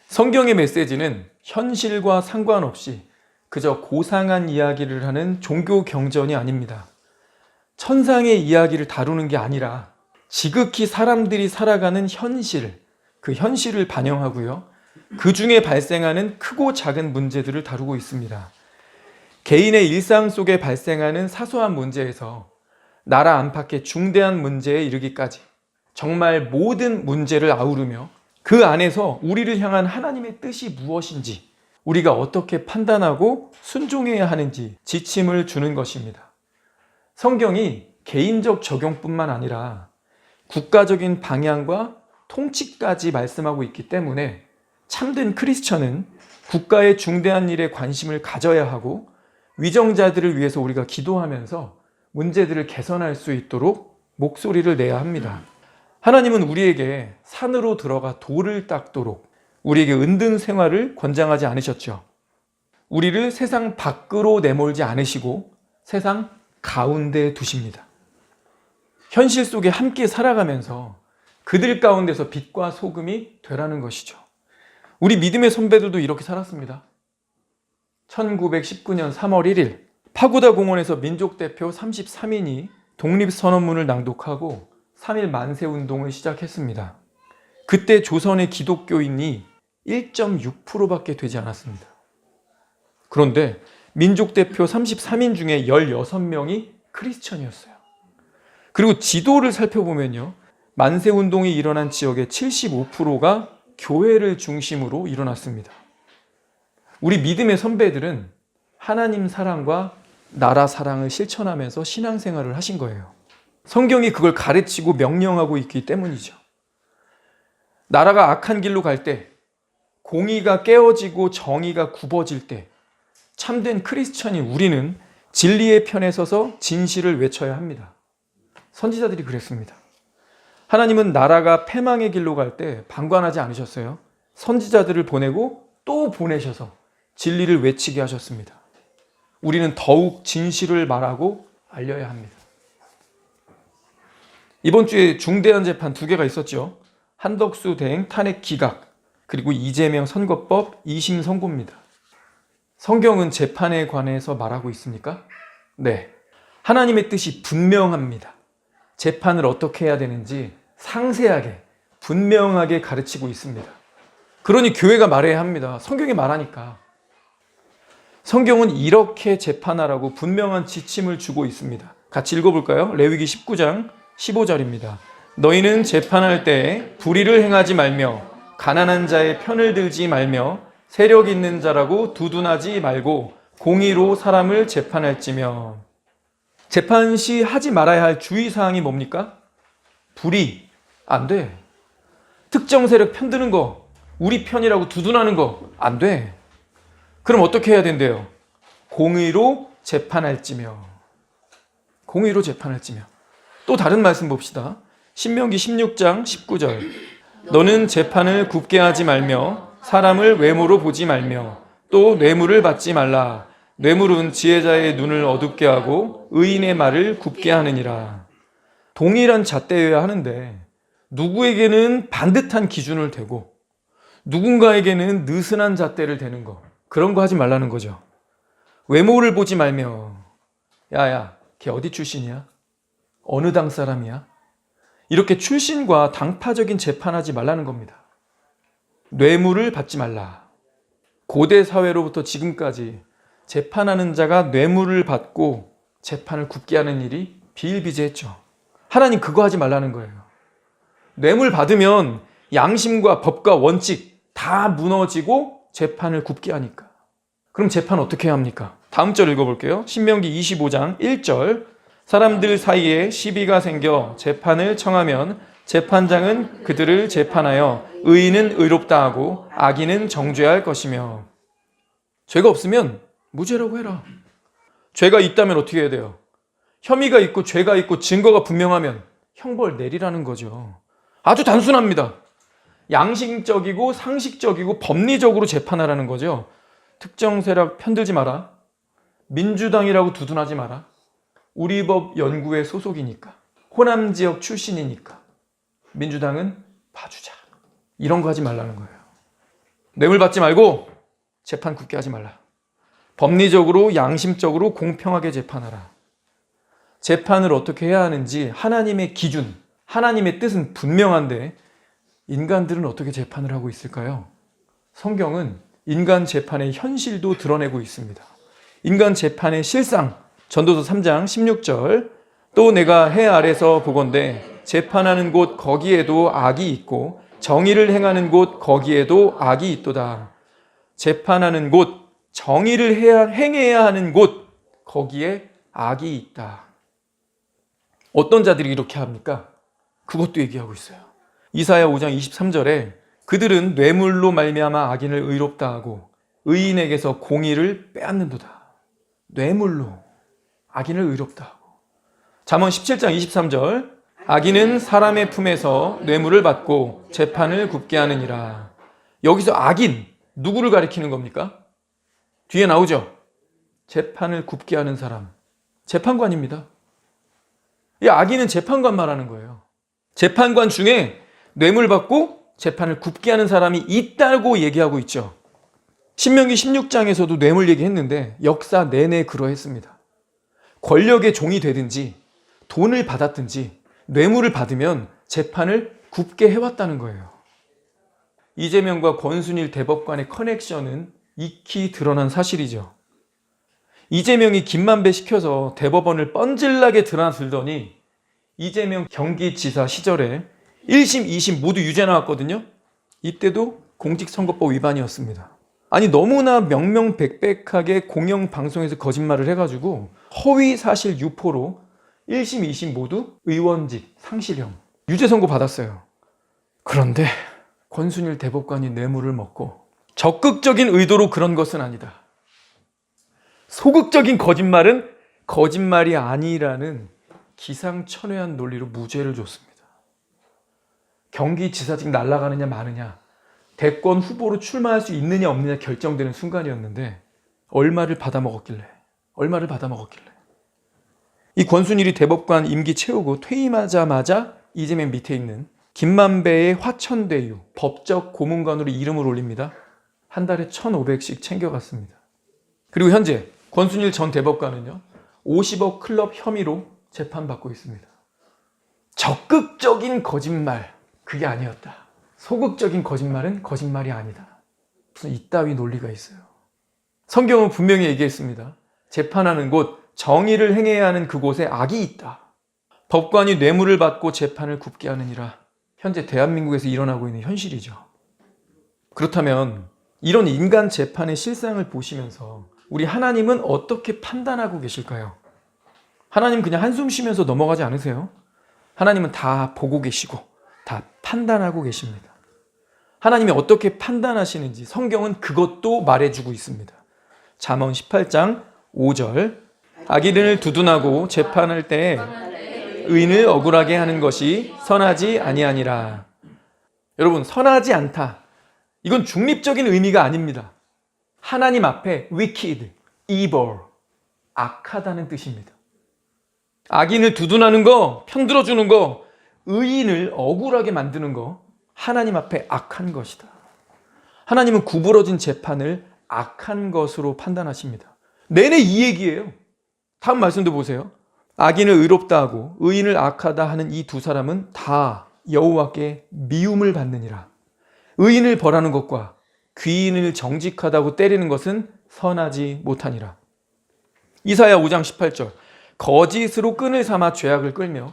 성경의 메시지는 현실과 상관없이 그저 고상한 이야기를 하는 종교 경전이 아닙니다. 천상의 이야기를 다루는 게 아니라 지극히 사람들이 살아가는 현실, 그 현실을 반영하고요. 그 중에 발생하는 크고 작은 문제들을 다루고 있습니다. 개인의 일상 속에 발생하는 사소한 문제에서 나라 안팎의 중대한 문제에 이르기까지 정말 모든 문제를 아우르며 그 안에서 우리를 향한 하나님의 뜻이 무엇인지, 우리가 어떻게 판단하고 순종해야 하는지 지침을 주는 것입니다. 성경이 개인적 적용뿐만 아니라 국가적인 방향과 통치까지 말씀하고 있기 때문에 참된 크리스천은 국가의 중대한 일에 관심을 가져야 하고 위정자들을 위해서 우리가 기도하면서 문제들을 개선할 수 있도록 목소리를 내야 합니다. 하나님은 우리에게 산으로 들어가 돌을 닦도록 우리에게 은둔 생활을 권장하지 않으셨죠. 우리를 세상 밖으로 내몰지 않으시고 세상 가운데에 두십니다. 현실 속에 함께 살아가면서 그들 가운데서 빛과 소금이 되라는 것이죠. 우리 믿음의 선배들도 이렇게 살았습니다. 1919년 3월 1일 파고다 공원에서 민족대표 33인이 독립선언문을 낭독하고 3.1 만세운동을 시작했습니다. 그때 조선의 기독교인이 1.6%밖에 되지 않았습니다. 그런데 민족대표 33인 중에 16명이 크리스천이었어요. 그리고 지도를 살펴보면요, 만세운동이 일어난 지역의 75%가 교회를 중심으로 일어났습니다. 우리 믿음의 선배들은 하나님 사랑과 나라 사랑을 실천하면서 신앙생활을 하신 거예요. 성경이 그걸 가르치고 명령하고 있기 때문이죠. 나라가 악한 길로 갈 때, 공의가 깨어지고 정의가 굽어질 때 참된 크리스천인 우리는 진리의 편에 서서 진실을 외쳐야 합니다. 선지자들이 그랬습니다. 하나님은 나라가 패망의 길로 갈 때 방관하지 않으셨어요. 선지자들을 보내고 또 보내셔서 진리를 외치게 하셨습니다. 우리는 더욱 진실을 말하고 알려야 합니다. 이번 주에 중대한 재판 2개가 있었죠. 한덕수 대행 탄핵 기각, 그리고 이재명 선거법 2심 선고입니다. 성경은 재판에 관해서 말하고 있습니까? 네. 하나님의 뜻이 분명합니다. 재판을 어떻게 해야 되는지 상세하게, 분명하게 가르치고 있습니다. 그러니 교회가 말해야 합니다. 성경이 말하니까. 성경은 이렇게 재판하라고 분명한 지침을 주고 있습니다. 같이 읽어볼까요? 레위기 19장 15절입니다. 너희는 재판할 때 불의를 행하지 말며 가난한 자의 편을 들지 말며 세력 있는 자라고 두둔하지 말고 공의로 사람을 재판할지며. 재판 시 하지 말아야 할 주의사항이 뭡니까? 불의, 안 돼. 특정 세력 편드는 거, 우리 편이라고 두둔하는 거, 안 돼. 그럼 어떻게 해야 된대요? 공의로 재판할지며. 공의로 재판할지며. 또 다른 말씀 봅시다. 신명기 16장 19절. 너는 재판을 굽게 하지 말며 사람을 외모로 보지 말며 또 뇌물을 받지 말라. 뇌물은 지혜자의 눈을 어둡게 하고 의인의 말을 굽게 하느니라. 동일한 잣대여야 하는데 누구에게는 반듯한 기준을 대고 누군가에게는 느슨한 잣대를 대는 거, 그런 거 하지 말라는 거죠. 외모를 보지 말며, 야야, 걔 어디 출신이야? 어느 당 사람이야? 이렇게 출신과 당파적인 재판하지 말라는 겁니다. 뇌물을 받지 말라. 고대 사회로부터 지금까지 재판하는 자가 뇌물을 받고 재판을 굽게 하는 일이 비일비재했죠. 하나님 그거 하지 말라는 거예요. 뇌물 받으면 양심과 법과 원칙 다 무너지고 재판을 굽게 하니까. 그럼 재판 어떻게 해야 합니까? 다음 절 읽어볼게요. 신명기 25장 1절. 사람들 사이에 시비가 생겨 재판을 청하면 재판장은 그들을 재판하여 의인은 의롭다 하고 악인은 정죄할 것이며. 죄가 없으면 무죄라고 해라. 죄가 있다면 어떻게 해야 돼요? 혐의가 있고 죄가 있고 증거가 분명하면 형벌 내리라는 거죠. 아주 단순합니다. 양심적이고 상식적이고 법리적으로 재판하라는 거죠. 특정 세력 편들지 마라. 민주당이라고 두둔하지 마라. 우리 법 연구회 소속이니까. 호남 지역 출신이니까. 민주당은 봐주자. 이런 거 하지 말라는 거예요. 뇌물 받지 말고 재판 굳게 하지 말라. 법리적으로 양심적으로 공평하게 재판하라. 재판을 어떻게 해야 하는지 하나님의 기준, 하나님의 뜻은 분명한데 인간들은 어떻게 재판을 하고 있을까요? 성경은 인간 재판의 현실도 드러내고 있습니다. 인간 재판의 실상, 전도서 3장 16절, 또 내가 해 아래서 보건대 재판하는 곳 거기에도 악이 있고 정의를 행하는 곳 거기에도 악이 있도다. 재판하는 곳, 정의를 행해야 하는 곳 거기에 악이 있다. 어떤 자들이 이렇게 합니까? 그것도 얘기하고 있어요. 이사야 5장 23절에 그들은 뇌물로 말미암아 악인을 의롭다 하고 의인에게서 공의를 빼앗는도다. 뇌물로 악인을 의롭다 하고. 잠언 17장 23절 악인은 사람의 품에서 뇌물을 받고 재판을 굽게 하느니라. 여기서 악인, 누구를 가리키는 겁니까? 뒤에 나오죠. 재판을 굽게 하는 사람, 재판관입니다. 이 악인은 재판관 말하는 거예요. 재판관 중에 뇌물 받고 재판을 굽게 하는 사람이 있다고 얘기하고 있죠. 신명기 16장에서도 뇌물 얘기했는데 역사 내내 그러했습니다. 권력의 종이 되든지 돈을 받았든지 뇌물을 받으면 재판을 굽게 해왔다는 거예요. 이재명과 권순일 대법관의 커넥션은 익히 드러난 사실이죠. 이재명이 김만배 시켜서 대법원을 뻔질나게 드나들더니 이재명 경기지사 시절에 1심, 2심 모두 유죄 나왔거든요. 이때도 공직선거법 위반이었습니다. 아니 너무나 명명백백하게 공영방송에서 거짓말을 해가지고 허위사실 유포로 1심, 2심 모두 의원직 상실형 유죄 선고 받았어요. 그런데 권순일 대법관이 뇌물을 먹고 적극적인 의도로 그런 것은 아니다. 소극적인 거짓말은 거짓말이 아니라는 기상천외한 논리로 무죄를 줬습니다. 경기지사직 날아가느냐 마느냐, 대권 후보로 출마할 수 있느냐 없느냐 결정되는 순간이었는데 얼마를 받아먹었길래 이 권순일이 대법관 임기 채우고 퇴임하자마자 이재명 밑에 있는 김만배의 화천대유 법적 고문관으로 이름을 올립니다. 한 달에 1,500씩 챙겨갔습니다. 그리고 현재 권순일 전 대법관은요 50억 클럽 혐의로 재판받고 있습니다. 적극적인 거짓말, 그게 아니었다. 소극적인 거짓말은 거짓말이 아니다. 무슨 이따위 논리가 있어요. 성경은 분명히 얘기했습니다. 재판하는 곳, 정의를 행해야 하는 그곳에 악이 있다. 법관이 뇌물을 받고 재판을 굽게 하느니라. 현재 대한민국에서 일어나고 있는 현실이죠. 그렇다면 이런 인간 재판의 실상을 보시면서 우리 하나님은 어떻게 판단하고 계실까요? 하나님 그냥 한숨 쉬면서 넘어가지 않으세요? 하나님은 다 보고 계시고 다 판단하고 계십니다. 하나님이 어떻게 판단하시는지 성경은 그것도 말해주고 있습니다. 잠언 18장 5절 악인을 두둔하고 재판할 때 의인을 억울하게 하는 것이 선하지 아니하니라. 여러분, 선하지 않다. 이건 중립적인 의미가 아닙니다. 하나님 앞에 wicked, evil, 악하다는 뜻입니다. 악인을 두둔하는 거, 편들어주는 거, 의인을 억울하게 만드는 거, 하나님 앞에 악한 것이다. 하나님은 구부러진 재판을 악한 것으로 판단하십니다. 내내 이 얘기예요. 다음 말씀도 보세요. 악인을 의롭다 하고 의인을 악하다 하는 이 두 사람은 다 여호와께 미움을 받느니라. 의인을 벌하는 것과 귀인을 정직하다고 때리는 것은 선하지 못하니라. 이사야 5장 18절 거짓으로 끈을 삼아 죄악을 끌며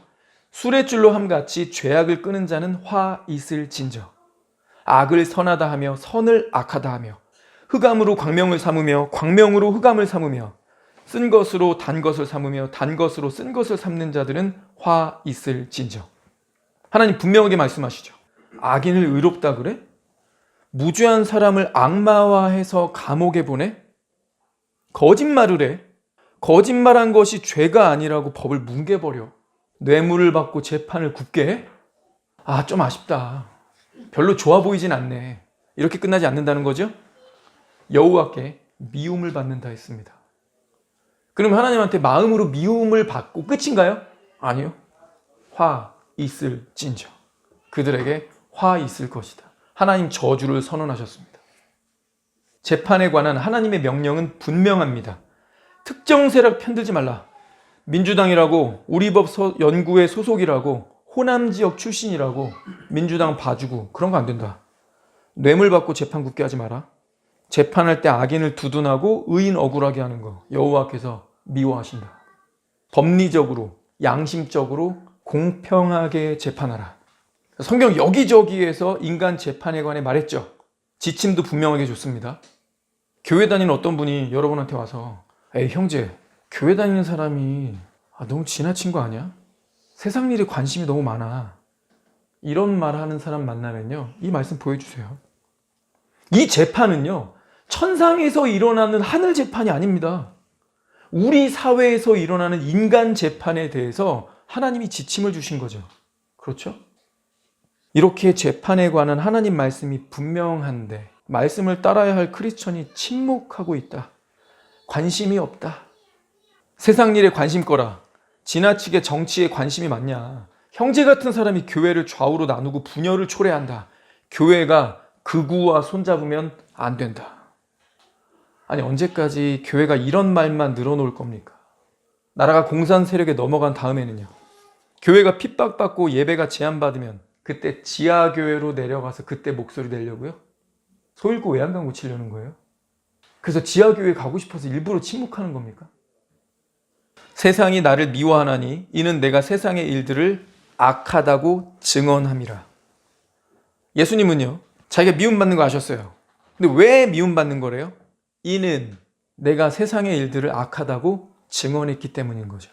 수레줄로 함같이 죄악을 끄는 자는 화 있을 진저. 악을 선하다 하며 선을 악하다 하며 흑암으로 광명을 삼으며 광명으로 흑암을 삼으며 쓴 것으로 단 것을 삼으며 단 것으로 쓴 것을 삼는 자들은 화 있을 진저. 하나님 분명하게 말씀하시죠. 악인을 의롭다 그래? 무죄한 사람을 악마화해서 감옥에 보내? 거짓말을 해? 거짓말한 것이 죄가 아니라고 법을 뭉개버려. 뇌물을 받고 재판을 굽게 해? 아, 좀 아쉽다. 별로 좋아 보이진 않네. 이렇게 끝나지 않는다는 거죠? 여호와께 미움을 받는다 했습니다. 그럼 하나님한테 마음으로 미움을 받고 끝인가요? 아니요. 화 있을 진저. 그들에게 화 있을 것이다. 하나님 저주를 선언하셨습니다. 재판에 관한 하나님의 명령은 분명합니다. 특정 세력 편들지 말라. 민주당이라고, 우리법 연구회 소속이라고, 호남 지역 출신이라고, 민주당 봐주고 그런 거 안 된다. 뇌물 받고 재판 굳게 하지 마라. 재판할 때 악인을 두둔하고 의인 억울하게 하는 거 여호와께서 미워하신다. 법리적으로, 양심적으로 공평하게 재판하라. 성경 여기저기에서 인간 재판에 관해 말했죠. 지침도 분명하게 줬습니다. 교회 다니는 어떤 분이 여러분한테 와서 에이 형제, 교회 다니는 사람이 너무 지나친 거 아니야? 세상 일에 관심이 너무 많아. 이런 말 하는 사람 만나면요, 이 말씀 보여주세요. 이 재판은요, 천상에서 일어나는 하늘 재판이 아닙니다. 우리 사회에서 일어나는 인간 재판에 대해서 하나님이 지침을 주신 거죠. 그렇죠? 이렇게 재판에 관한 하나님 말씀이 분명한데 말씀을 따라야 할 크리스천이 침묵하고 있다. 관심이 없다. 세상 일에 관심 꺼라. 지나치게 정치에 관심이 많냐. 형제 같은 사람이 교회를 좌우로 나누고 분열을 초래한다. 교회가 극우와 손잡으면 안 된다. 아니 언제까지 교회가 이런 말만 늘어놓을 겁니까? 나라가 공산 세력에 넘어간 다음에는요, 교회가 핍박받고 예배가 제한받으면 그때 지하교회로 내려가서 그때 목소리 내려고요? 소잃고 외양간 고치려는 거예요? 그래서 지하교회 가고 싶어서 일부러 침묵하는 겁니까? 세상이 나를 미워하나니 이는 내가 세상의 일들을 악하다고 증언함이라. 예수님은요, 자기가 미움받는 거 아셨어요. 근데 왜 미움받는 거래요? 이는 내가 세상의 일들을 악하다고 증언했기 때문인 거죠.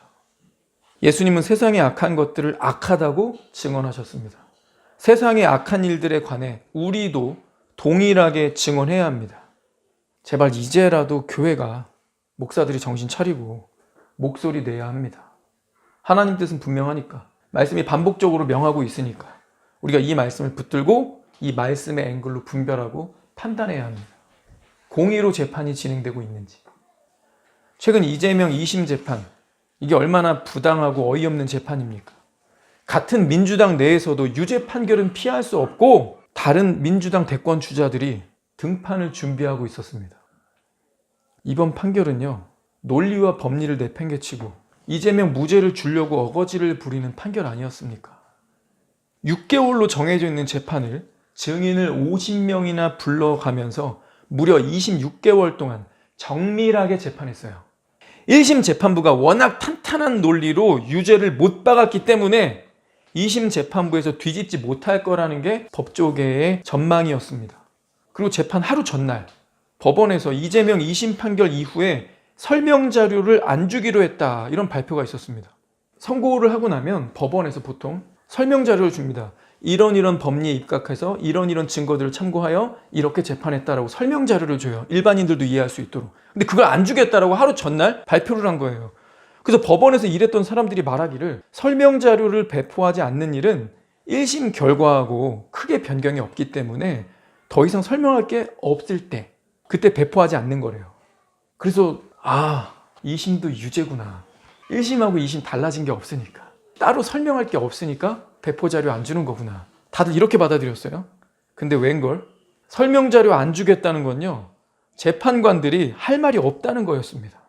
예수님은 세상의 악한 것들을 악하다고 증언하셨습니다. 세상의 악한 일들에 관해 우리도 동일하게 증언해야 합니다. 제발 이제라도 교회가, 목사들이 정신 차리고 목소리 내야 합니다. 하나님 뜻은 분명하니까, 말씀이 반복적으로 명하고 있으니까 우리가 이 말씀을 붙들고 이 말씀의 앵글로 분별하고 판단해야 합니다. 공의로 재판이 진행되고 있는지. 최근 이재명 2심 재판, 이게 얼마나 부당하고 어이없는 재판입니까? 같은 민주당 내에서도 유죄 판결은 피할 수 없고 다른 민주당 대권 주자들이 등판을 준비하고 있었습니다. 이번 판결은요, 논리와 법리를 내팽개치고 이재명 무죄를 주려고 어거지를 부리는 판결 아니었습니까? 6개월로 정해져 있는 재판을 증인을 50명이나 불러가면서 무려 26개월 동안 정밀하게 재판했어요. 1심 재판부가 워낙 탄탄한 논리로 유죄를 못 박았기 때문에 2심 재판부에서 뒤집지 못할 거라는 게 법조계의 전망이었습니다. 그리고 재판 하루 전날 법원에서 이재명 2심 판결 이후에 설명 자료를 안 주기로 했다, 이런 발표가 있었습니다. 선고를 하고 나면 법원에서 보통 설명 자료를 줍니다. 이런 법리에 입각해서 이런 증거들을 참고하여 이렇게 재판했다라고 설명 자료를 줘요. 일반인들도 이해할 수 있도록. 근데 그걸 안 주겠다라고 하루 전날 발표를 한 거예요. 그래서 법원에서 일했던 사람들이 말하기를 설명 자료를 배포하지 않는 일은 1심 결과하고 크게 변경이 없기 때문에 더 이상 설명할 게 없을 때 그때 배포하지 않는 거래요. 그래서 2심도 유죄구나. 1심하고 2심 달라진 게 없으니까, 따로 설명할 게 없으니까 배포 자료 안 주는 거구나. 다들 이렇게 받아들였어요. 근데 웬걸? 설명 자료 안 주겠다는 건요, 재판관들이 할 말이 없다는 거였습니다.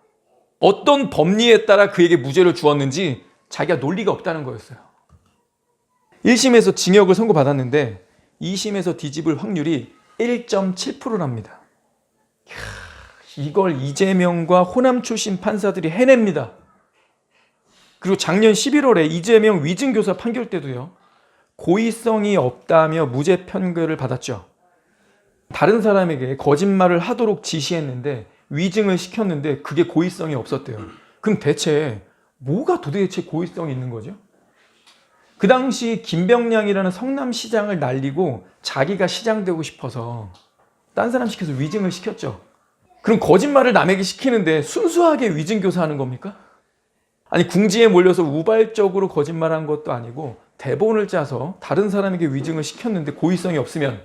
어떤 법리에 따라 그에게 무죄를 주었는지 자기가 논리가 없다는 거였어요. 1심에서 징역을 선고받았는데 2심에서 뒤집을 확률이 1.7%랍니다. 이걸 이재명과 호남 출신 판사들이 해냅니다. 그리고 작년 11월에 이재명 위증교사 판결 때도요, 고의성이 없다며 무죄 판결을 받았죠. 다른 사람에게 거짓말을 하도록 지시했는데 위증을 시켰는데 그게 고의성이 없었대요. 그럼 대체 뭐가 도대체 고의성이 있는 거죠? 그 당시 김병량이라는 성남시장을 날리고 자기가 시장 되고 싶어서 딴 사람 시켜서 위증을 시켰죠. 그럼 거짓말을 남에게 시키는데 순수하게 위증교사하는 겁니까? 아니, 궁지에 몰려서 우발적으로 거짓말한 것도 아니고 대본을 짜서 다른 사람에게 위증을 시켰는데 고의성이 없으면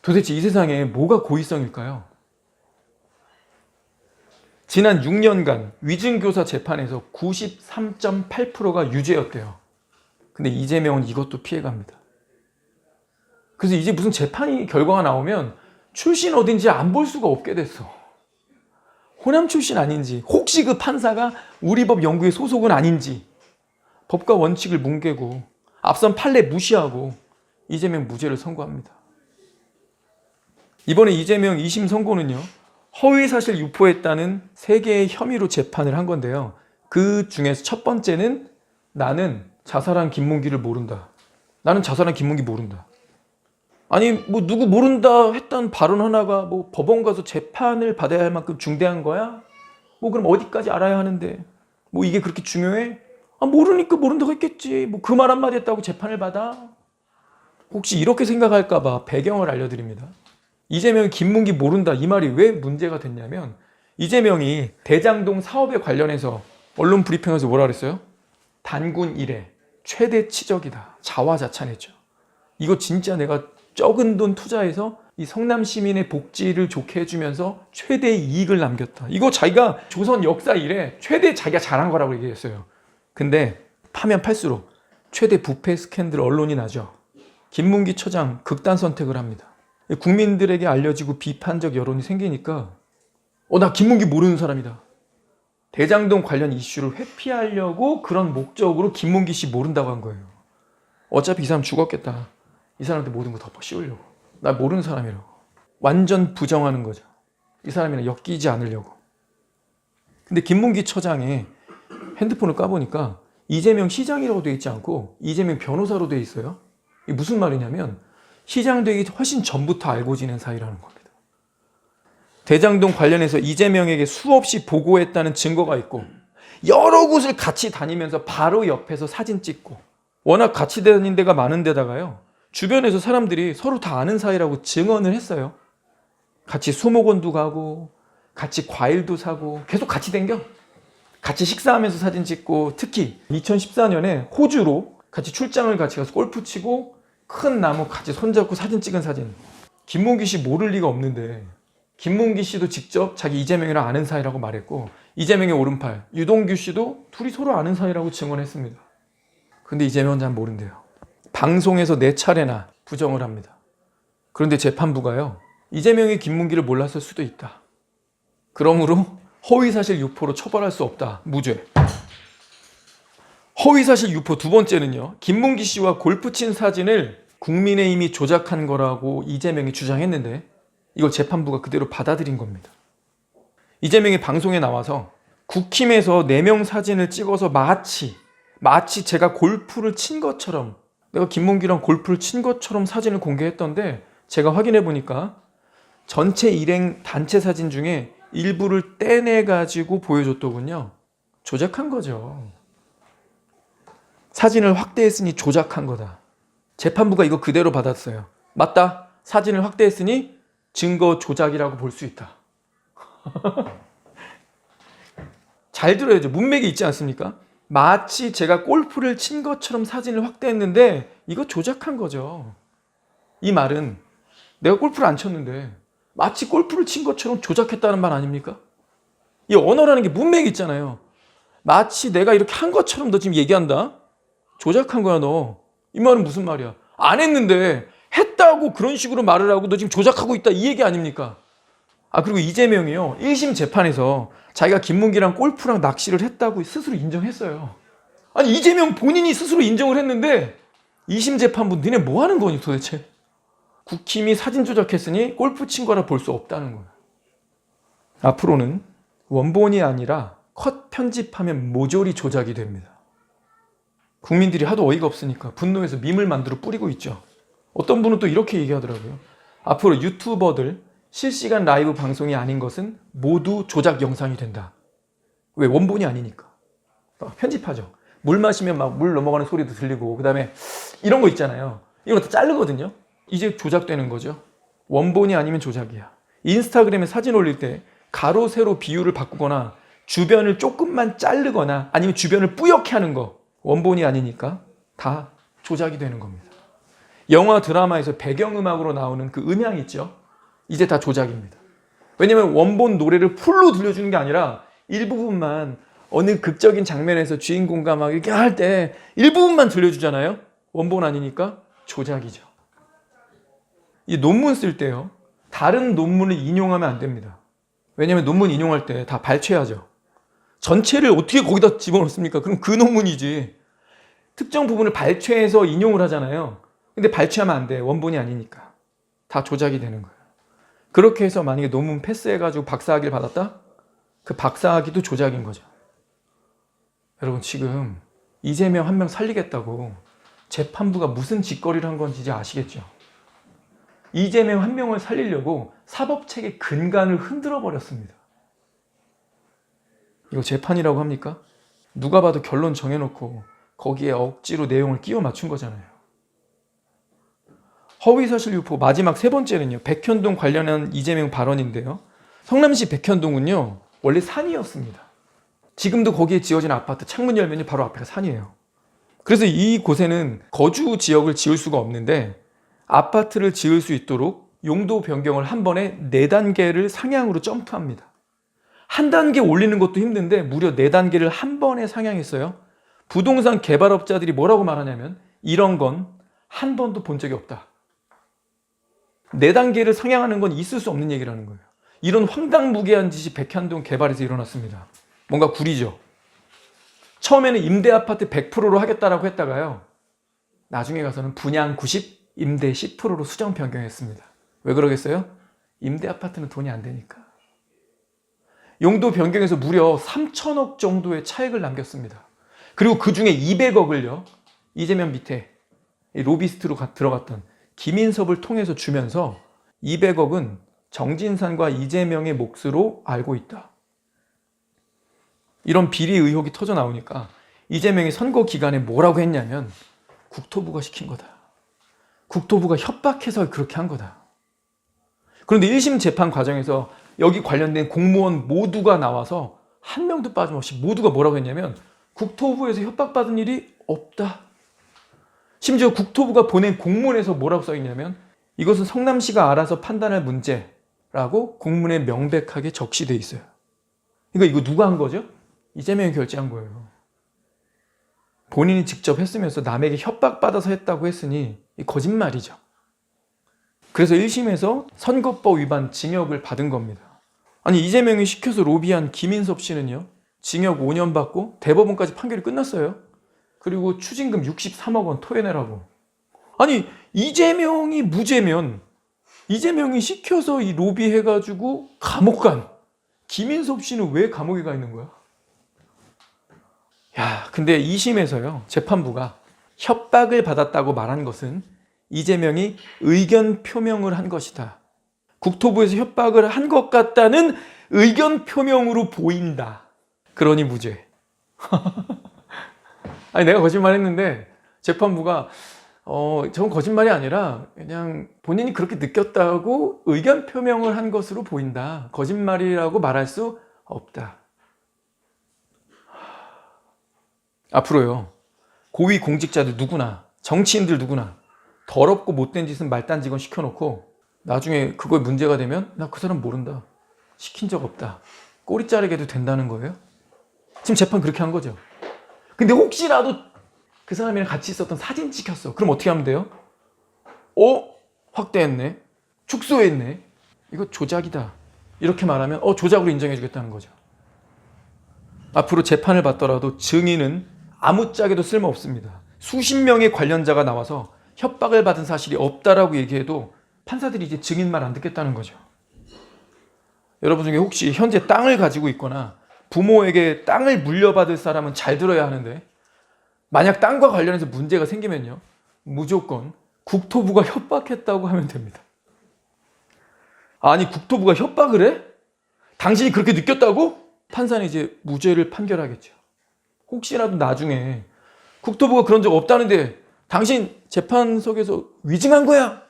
도대체 이 세상에 뭐가 고의성일까요? 지난 6년간 위증교사 재판에서 93.8%가 유죄였대요. 근데 이재명은 이것도 피해갑니다. 그래서 이제 무슨 재판이 결과가 나오면 출신 어딘지 안 볼 수가 없게 됐어. 호남 출신 아닌지, 혹시 그 판사가 우리 법 연구회 소속은 아닌지, 법과 원칙을 뭉개고 앞선 판례 무시하고 이재명 무죄를 선고합니다. 이번에 이재명 2심 선고는요, 허위사실 유포했다는 3개의 혐의로 재판을 한 건데요. 그 중에서 첫 번째는 나는 자살한 김문기를 모른다. 나는 자살한 김문기 모른다. 아니 뭐 누구 모른다 했던 발언 하나가 뭐 법원 가서 재판을 받아야 할 만큼 중대한 거야? 뭐 그럼 어디까지 알아야 하는데 뭐 이게 그렇게 중요해? 아 모르니까 모른다고 했겠지. 뭐 그 말 한마디 했다고 재판을 받아? 혹시 이렇게 생각할까 봐 배경을 알려드립니다. 이재명이 김문기 모른다 이 말이 왜 문제가 됐냐면 이재명이 대장동 사업에 관련해서 언론 브리핑에서 뭐라 그랬어요? 단군 이래 최대 치적이다. 자화자찬했죠. 이거 진짜 내가 적은 돈 투자해서 이 성남 시민의 복지를 좋게 해주면서 최대의 이익을 남겼다. 이거 자기가 조선 역사 이래 최대 자기가 잘한 거라고 얘기했어요. 근데 파면 팔수록 최대 부패 스캔들 언론이 나죠. 김문기 처장 극단 선택을 합니다. 국민들에게 알려지고 비판적 여론이 생기니까 나 김문기 모르는 사람이다. 대장동 관련 이슈를 회피하려고 그런 목적으로 김문기 씨 모른다고 한 거예요. 어차피 이 사람 죽었겠다. 이 사람한테 모든 거 덮어 씌우려고. 나 모르는 사람이라고. 완전 부정하는 거죠. 이 사람이랑 엮이지 않으려고. 근데 김문기 처장의 핸드폰을 까보니까 이재명 시장이라고 돼 있지 않고 이재명 변호사로 돼 있어요. 이게 무슨 말이냐면 시장 되기 훨씬 전부터 알고 지낸 사이라는 겁니다. 대장동 관련해서 이재명에게 수없이 보고했다는 증거가 있고 여러 곳을 같이 다니면서 바로 옆에서 사진 찍고 워낙 같이 다닌 데가 많은 데다가요. 주변에서 사람들이 서로 다 아는 사이라고 증언을 했어요. 같이 수목원도 가고 같이 과일도 사고 계속 같이 댕겨. 같이 식사하면서 사진 찍고 특히 2014년에 호주로 같이 출장을 같이 가서 골프 치고 큰 나무 같이 손잡고 사진 찍은 사진. 김문기 씨 모를 리가 없는데 김문기 씨도 직접 자기 이재명이랑 아는 사이라고 말했고 이재명의 오른팔 유동규 씨도 둘이 서로 아는 사이라고 증언했습니다. 근데 이재명은 잘 모른대요. 방송에서 4차례나 부정을 합니다. 그런데 재판부가요. 이재명이 김문기를 몰랐을 수도 있다. 그러므로 허위사실 유포로 처벌할 수 없다. 무죄. 허위사실 유포 두 번째는요. 김문기 씨와 골프 친 사진을 국민의힘이 조작한 거라고 이재명이 주장했는데 이걸 재판부가 그대로 받아들인 겁니다. 이재명이 방송에 나와서 국힘에서 4명 사진을 찍어서 마치 제가 골프를 친 것처럼 내가 김문기랑 골프를 친 것처럼 사진을 공개했던데 제가 확인해 보니까 전체 일행 단체 사진 중에 일부를 떼내가지고 보여줬더군요. 조작한 거죠. 사진을 확대했으니 조작한 거다. 재판부가 이거 그대로 받았어요. 맞다. 사진을 확대했으니 증거 조작이라고 볼 수 있다. 잘 들어야죠. 문맥이 있지 않습니까? 마치 제가 골프를 친 것처럼 사진을 확대했는데 이거 조작한 거죠. 이 말은 내가 골프를 안 쳤는데 마치 골프를 친 것처럼 조작했다는 말 아닙니까? 이 언어라는 게 문맥이 있잖아요. 마치 내가 이렇게 한 것처럼 너 지금 얘기한다? 조작한 거야 너. 이 말은 무슨 말이야? 안 했는데 했다고 그런 식으로 말을 하고 너 지금 조작하고 있다 이 얘기 아닙니까? 그리고 이재명이요 1심 재판에서 자기가 김문기랑 골프랑 낚시를 했다고 스스로 인정했어요. 아니 이재명 본인이 스스로 인정을 했는데 2심 재판부 너네 뭐 하는 거니 도대체? 국힘이 사진 조작했으니 골프 친 거라 볼 수 없다는 거야. 앞으로는 원본이 아니라 컷 편집하면 모조리 조작이 됩니다. 국민들이 하도 어이가 없으니까 분노해서 밈을 만들어 뿌리고 있죠. 어떤 분은 또 이렇게 얘기하더라고요. 앞으로 유튜버들 실시간 라이브 방송이 아닌 것은 모두 조작 영상이 된다. 왜? 원본이 아니니까. 편집하죠. 물 마시면 막 물 넘어가는 소리도 들리고 그 다음에 이런 거 있잖아요. 이런 거 다 자르거든요. 이제 조작되는 거죠. 원본이 아니면 조작이야. 인스타그램에 사진 올릴 때 가로 세로 비율을 바꾸거나 주변을 조금만 자르거나 아니면 주변을 뿌옇게 하는 거 원본이 아니니까 다 조작이 되는 겁니다. 영화 드라마에서 배경음악으로 나오는 그 음향 있죠? 이제 다 조작입니다. 왜냐면 원본 노래를 풀로 들려주는 게 아니라 일부분만 어느 극적인 장면에서 주인공과 막 이렇게 할 때 일부분만 들려주잖아요. 원본 아니니까 조작이죠. 이 논문 쓸 때요. 다른 논문을 인용하면 안 됩니다. 왜냐하면 논문 인용할 때 다 발췌하죠. 전체를 어떻게 거기다 집어넣습니까? 그럼 그 논문이지. 특정 부분을 발췌해서 인용을 하잖아요. 근데 발췌하면 안 돼. 원본이 아니니까. 다 조작이 되는 거예요. 그렇게 해서 만약에 논문 패스해가지고 박사학위를 받았다? 그 박사학위도 조작인 거죠. 여러분, 지금 이재명 한 명 살리겠다고 재판부가 무슨 짓거리를 한 건지 이제 아시겠죠? 이재명 한 명을 살리려고 사법체계 근간을 흔들어 버렸습니다. 이거 재판이라고 합니까? 누가 봐도 결론 정해놓고 거기에 억지로 내용을 끼워 맞춘 거잖아요. 허위사실 유포 마지막 세 번째는요. 백현동 관련한 이재명 발언인데요. 성남시 백현동은요. 원래 산이었습니다. 지금도 거기에 지어진 아파트 창문 열면 바로 앞에가 산이에요. 그래서 이곳에는 거주 지역을 지을 수가 없는데 아파트를 지을 수 있도록 용도 변경을 한 번에 4단계를 상향으로 점프합니다. 한 단계 올리는 것도 힘든데 무려 4단계를 한 번에 상향했어요. 부동산 개발업자들이 뭐라고 말하냐면 이런 건 한 번도 본 적이 없다. 4단계를 상향하는 건 있을 수 없는 얘기라는 거예요. 이런 황당무계한 짓이 백현동 개발에서 일어났습니다. 뭔가 구리죠. 처음에는 임대아파트 100%로 하겠다라고 했다가요. 나중에 가서는 분양 90, 임대 10%로 수정 변경했습니다. 왜 그러겠어요? 임대아파트는 돈이 안 되니까. 용도 변경에서 무려 3천억 정도의 차익을 남겼습니다. 그리고 그 중에 200억을요. 이재명 밑에 로비스트로 들어갔던 김인섭을 통해서 주면서 200억은 정진산과 이재명의 몫으로 알고 있다. 이런 비리 의혹이 터져 나오니까 이재명이 선거 기간에 뭐라고 했냐면 국토부가 시킨 거다. 국토부가 협박해서 그렇게 한 거다. 그런데 1심 재판 과정에서 여기 관련된 공무원 모두가 나와서 한 명도 빠짐없이 모두가 뭐라고 했냐면 국토부에서 협박받은 일이 없다. 심지어 국토부가 보낸 공문에서 뭐라고 써있냐면 이것은 성남시가 알아서 판단할 문제라고 공문에 명백하게 적시돼 있어요. 그러니까 이거 누가 한 거죠? 이재명이 결제한 거예요. 본인이 직접 했으면서 남에게 협박받아서 했다고 했으니 거짓말이죠. 그래서 1심에서 선거법 위반 징역을 받은 겁니다. 아니 이재명이 시켜서 로비한 김인섭 씨는요. 징역 5년 받고 대법원까지 판결이 끝났어요. 그리고 추징금 63억 원 토해내라고. 아니 이재명이 무죄면 이재명이 시켜서 이 로비해가지고 감옥 간 김인섭 씨는 왜 감옥에 가 있는 거야? 야, 근데 2심에서요. 재판부가 협박을 받았다고 말한 것은 이재명이 의견 표명을 한 것이다. 국토부에서 협박을 한 것 같다는 의견 표명으로 보인다. 그러니 무죄. 아니 내가 거짓말했는데 재판부가 저건 거짓말이 아니라 그냥 본인이 그렇게 느꼈다고 의견 표명을 한 것으로 보인다. 거짓말이라고 말할 수 없다. 앞으로요. 고위 공직자들 누구나 정치인들 누구나 더럽고 못된 짓은 말단직원 시켜놓고 나중에 그거에 문제가 되면 나 그 사람 모른다. 시킨 적 없다. 꼬리 자르게 해도 된다는 거예요? 지금 재판 그렇게 한 거죠. 근데 혹시라도 그 사람이랑 같이 있었던 사진 찍혔어. 그럼 어떻게 하면 돼요? 확대했네. 축소했네. 이거 조작이다. 이렇게 말하면 조작으로 인정해 주겠다는 거죠. 앞으로 재판을 받더라도 증인은 아무짝에도 쓸모없습니다. 수십 명의 관련자가 나와서 협박을 받은 사실이 없다라고 얘기해도 판사들이 이제 증인 말 안 듣겠다는 거죠. 여러분 중에 혹시 현재 땅을 가지고 있거나 부모에게 땅을 물려받을 사람은 잘 들어야 하는데 만약 땅과 관련해서 문제가 생기면요. 무조건 국토부가 협박했다고 하면 됩니다. 아니 국토부가 협박을 해? 당신이 그렇게 느꼈다고? 판사는 이제 무죄를 판결하겠죠. 혹시라도 나중에 국토부가 그런 적 없다는데 당신 재판석에서 위증한 거야.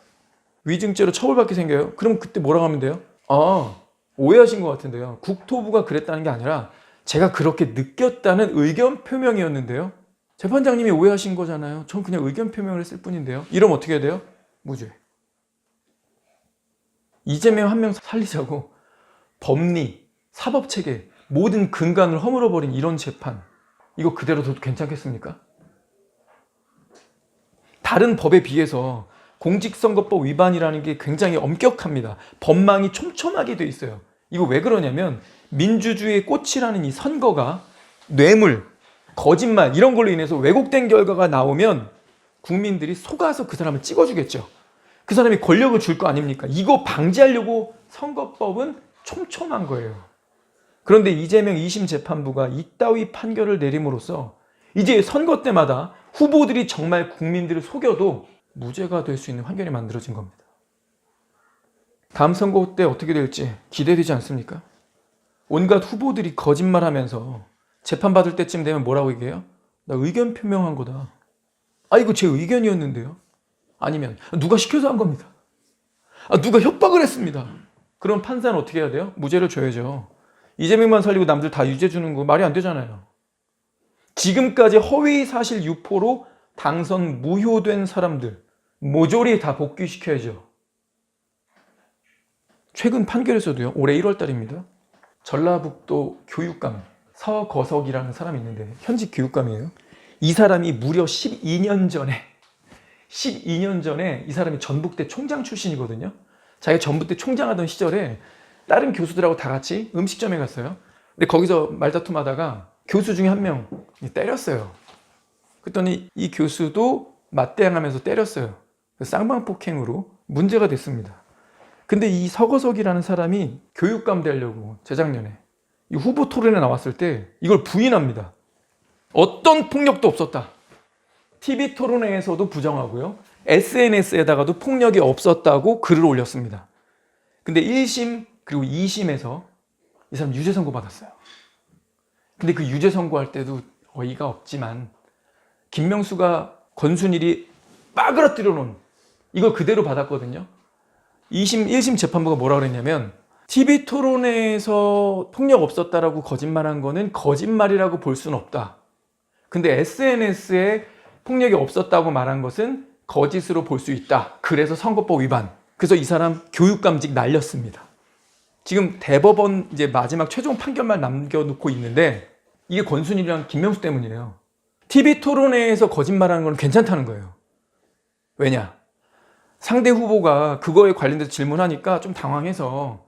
위증죄로 처벌받게 생겨요. 그럼 그때 뭐라고 하면 돼요? 오해하신 것 같은데요. 국토부가 그랬다는 게 아니라 제가 그렇게 느꼈다는 의견 표명이었는데요. 재판장님이 오해하신 거잖아요. 전 그냥 의견 표명을 했을 뿐인데요. 이러면 어떻게 해야 돼요? 무죄. 이재명 한 명 살리자고 법리, 사법체계 모든 근간을 허물어버린 이런 재판 이거 그대로 둬도 괜찮겠습니까? 다른 법에 비해서 공직선거법 위반이라는 게 굉장히 엄격합니다. 법망이 촘촘하게 돼 있어요. 이거 왜 그러냐면 민주주의의 꽃이라는 이 선거가 뇌물, 거짓말 이런 걸로 인해서 왜곡된 결과가 나오면 국민들이 속아서 그 사람을 찍어주겠죠. 그 사람이 권력을 줄 거 아닙니까? 이거 방지하려고 선거법은 촘촘한 거예요. 그런데 이재명 2심 재판부가 이따위 판결을 내림으로써 이제 선거 때마다 후보들이 정말 국민들을 속여도 무죄가 될 수 있는 환경이 만들어진 겁니다. 다음 선거 때 어떻게 될지 기대되지 않습니까? 온갖 후보들이 거짓말하면서 재판받을 때쯤 되면 뭐라고 얘기해요? 나 의견 표명한 거다. 아, 이거 제 의견이었는데요. 아니면 누가 시켜서 한 겁니다. 아, 누가 협박을 했습니다. 그럼 판사는 어떻게 해야 돼요? 무죄를 줘야죠. 이재명만 살리고 남들 다 유죄 주는 거 말이 안 되잖아요. 지금까지 허위 사실 유포로 당선 무효된 사람들 모조리 다 복귀시켜야죠. 최근 판결에서도요. 올해 1월 달입니다. 전라북도 교육감 서거석이라는 사람이 있는데 현직 교육감이에요. 이 사람이 무려 12년 전에 이 사람이 전북대 총장 출신이거든요. 자기가 전북대 총장하던 시절에 다른 교수들하고 다 같이 음식점에 갔어요. 근데 거기서 말다툼하다가 교수 중에 한 명 때렸어요. 그랬더니 이 교수도 맞대응하면서 때렸어요. 쌍방폭행으로 문제가 됐습니다. 근데 이 서거석이라는 사람이 교육감 되려고 재작년에 이 후보 토론에 나왔을 때 이걸 부인합니다. 어떤 폭력도 없었다. TV 토론회에서도 부정하고요. SNS에다가도 폭력이 없었다고 글을 올렸습니다. 근데 1심 그리고 2심에서 이 사람 유죄 선고 받았어요. 근데 그 유죄 선고할 때도 어이가 없지만 김명수가 권순일이 빠그러뜨려 놓은 이걸 그대로 받았거든요. 1심 재판부가 뭐라 그랬냐면 TV 토론회에서 폭력 없었다라고 거짓말한 거는 거짓말이라고 볼 수는 없다. 근데 SNS에 폭력이 없었다고 말한 것은 거짓으로 볼 수 있다. 그래서 선거법 위반. 그래서 이 사람 교육감직 날렸습니다. 지금 대법원 이제 마지막 최종 판결만 남겨놓고 있는데 이게 권순일이랑 김명수 때문이에요. TV 토론회에서 거짓말하는 건 괜찮다는 거예요. 왜냐? 상대 후보가 그거에 관련돼서 질문하니까 좀 당황해서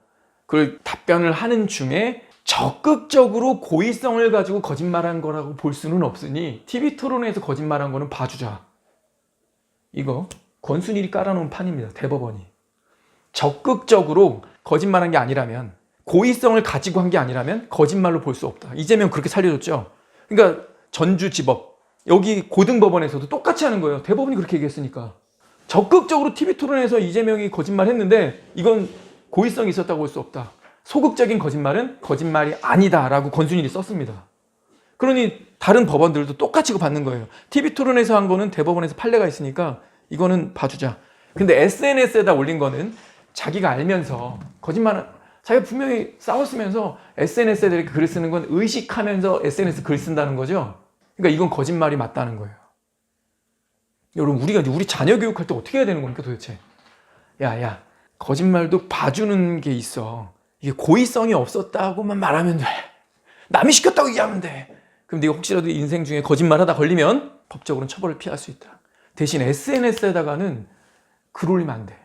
그걸 답변을 하는 중에 적극적으로 고의성을 가지고 거짓말한 거라고 볼 수는 없으니 TV 토론회에서 거짓말한 거는 봐주자. 이거 권순일이 깔아놓은 판입니다. 대법원이. 적극적으로 거짓말한 게 아니라면 고의성을 가지고 한 게 아니라면 거짓말로 볼 수 없다. 이재명 그렇게 살려줬죠. 그러니까 전주지법 여기 고등법원에서도 똑같이 하는 거예요. 대법원이 그렇게 얘기했으니까. 적극적으로 TV 토론에서 이재명이 거짓말했는데 이건 고의성이 있었다고 볼 수 없다. 소극적인 거짓말은 거짓말이 아니다라고 권순일이 썼습니다. 그러니 다른 법원들도 똑같이 받는 거예요. TV 토론에서 한 거는 대법원에서 판례가 있으니까 이거는 봐주자. 근데 SNS에다 올린 거는 자기가 알면서 거짓말, 자기가 분명히 싸웠으면서 SNS에 이렇게 글을 쓰는 건 의식하면서 SNS 글 쓴다는 거죠. 그러니까 이건 거짓말이 맞다는 거예요. 여러분, 우리가 이제 우리 자녀 교육할 때 어떻게 해야 되는 겁니까 도대체? 야, 거짓말도 봐주는 게 있어. 이게 고의성이 없었다고만 말하면 돼. 남이 시켰다고 얘기하면 돼. 그럼 네가 혹시라도 인생 중에 거짓말하다 걸리면 법적으로는 처벌을 피할 수 있다. 대신 SNS에다가는 글 올리면 안 돼.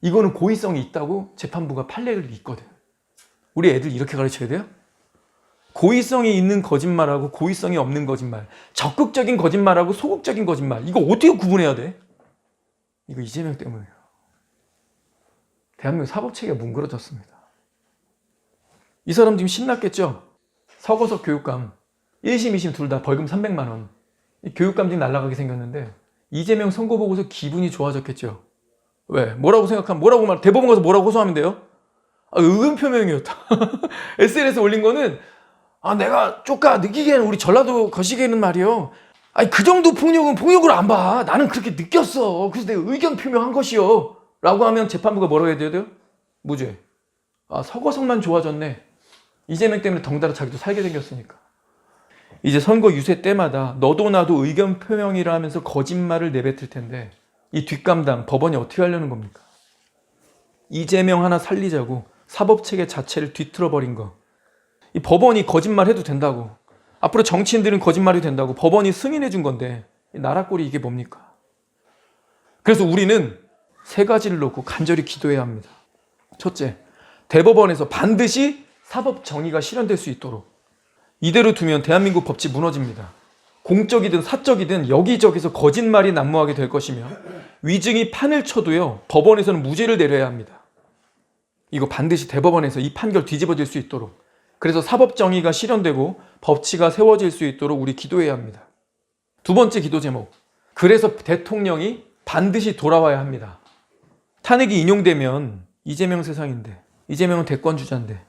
이거는 고의성이 있다고 재판부가 판례를 있거든. 우리 애들 이렇게 가르쳐야 돼요? 고의성이 있는 거짓말하고 고의성이 없는 거짓말, 적극적인 거짓말하고 소극적인 거짓말, 이거 어떻게 구분해야 돼? 이거 이재명 때문이에요. 대한민국 사법체계가 뭉그러졌습니다. 이 사람 지금 신났겠죠? 서거석 교육감 1심, 2심 둘 다 벌금 300만 원. 교육감직 날아가게 생겼는데 이재명 선거 보고서 기분이 좋아졌겠죠? 왜? 뭐라고 생각하면 뭐라고 말? 대법원 가서 뭐라고 호소하면 돼요? 의견 표명이었다. SNS에 올린 거는 내가 쪼까 느끼기에는 우리 전라도 거시기에는 말이요. 그 정도 폭력은 폭력으로 안 봐. 나는 그렇게 느꼈어. 그래서 내가 의견 표명한 것이요. 라고 하면 재판부가 뭐라고 해야 돼요? 무죄. 서거석만 좋아졌네. 이재명 때문에 덩달아 자기도 살게 생겼으니까. 이제 선거 유세 때마다 너도 나도 의견 표명이라 하면서 거짓말을 내뱉을 텐데 이 뒷감당 법원이 어떻게 하려는 겁니까? 이재명 하나 살리자고 사법체계 자체를 뒤틀어버린 거. 이 법원이 거짓말해도 된다고. 앞으로 정치인들은 거짓말이 된다고 법원이 승인해 준 건데 이 나라 꼴이 이게 뭡니까? 그래서 우리는 세 가지를 놓고 간절히 기도해야 합니다. 첫째, 대법원에서 반드시 사법 정의가 실현될 수 있도록. 이대로 두면 대한민국 법치 무너집니다. 공적이든 사적이든 여기저기서 거짓말이 난무하게 될 것이며 위증이 판을 쳐도요, 법원에서는 무죄를 내려야 합니다. 이거 반드시 대법원에서 이 판결 뒤집어질 수 있도록, 그래서 사법 정의가 실현되고 법치가 세워질 수 있도록 우리 기도해야 합니다. 두 번째 기도 제목, 그래서 대통령이 반드시 돌아와야 합니다. 탄핵이 인용되면 이재명 세상인데, 이재명은 대권 주자인데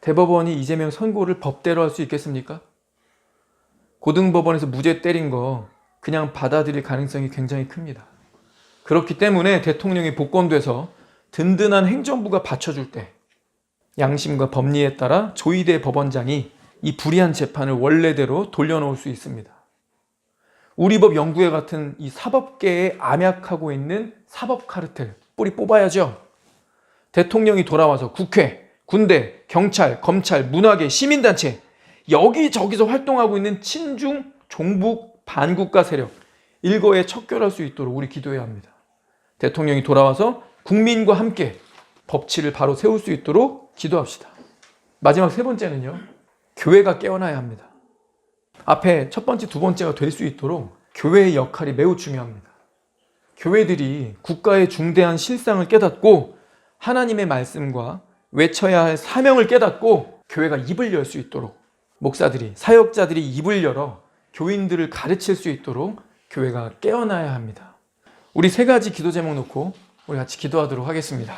대법원이 이재명 선고를 법대로 할 수 있겠습니까? 고등법원에서 무죄 때린 거 그냥 받아들일 가능성이 굉장히 큽니다. 그렇기 때문에 대통령이 복권돼서 든든한 행정부가 받쳐줄 때 양심과 법리에 따라 조희대 법원장이 이 불의한 재판을 원래대로 돌려놓을 수 있습니다. 우리 법 연구회 같은 이 사법계에 암약하고 있는 사법 카르텔 뿌리 뽑아야죠. 대통령이 돌아와서 국회, 군대, 경찰, 검찰, 문화계, 시민단체 여기저기서 활동하고 있는 친중, 종북, 반국가 세력 일거에 척결할 수 있도록 우리 기도해야 합니다. 대통령이 돌아와서 국민과 함께 법치를 바로 세울 수 있도록 기도합시다. 마지막 세 번째는요, 교회가 깨어나야 합니다. 앞에 첫 번째, 두 번째가 될 수 있도록 교회의 역할이 매우 중요합니다. 교회들이 국가의 중대한 실상을 깨닫고 하나님의 말씀과 외쳐야 할 사명을 깨닫고 교회가 입을 열 수 있도록, 목사들이, 사역자들이 입을 열어 교인들을 가르칠 수 있도록 교회가 깨어나야 합니다. 우리 세 가지 기도 제목 놓고 우리 같이 기도하도록 하겠습니다.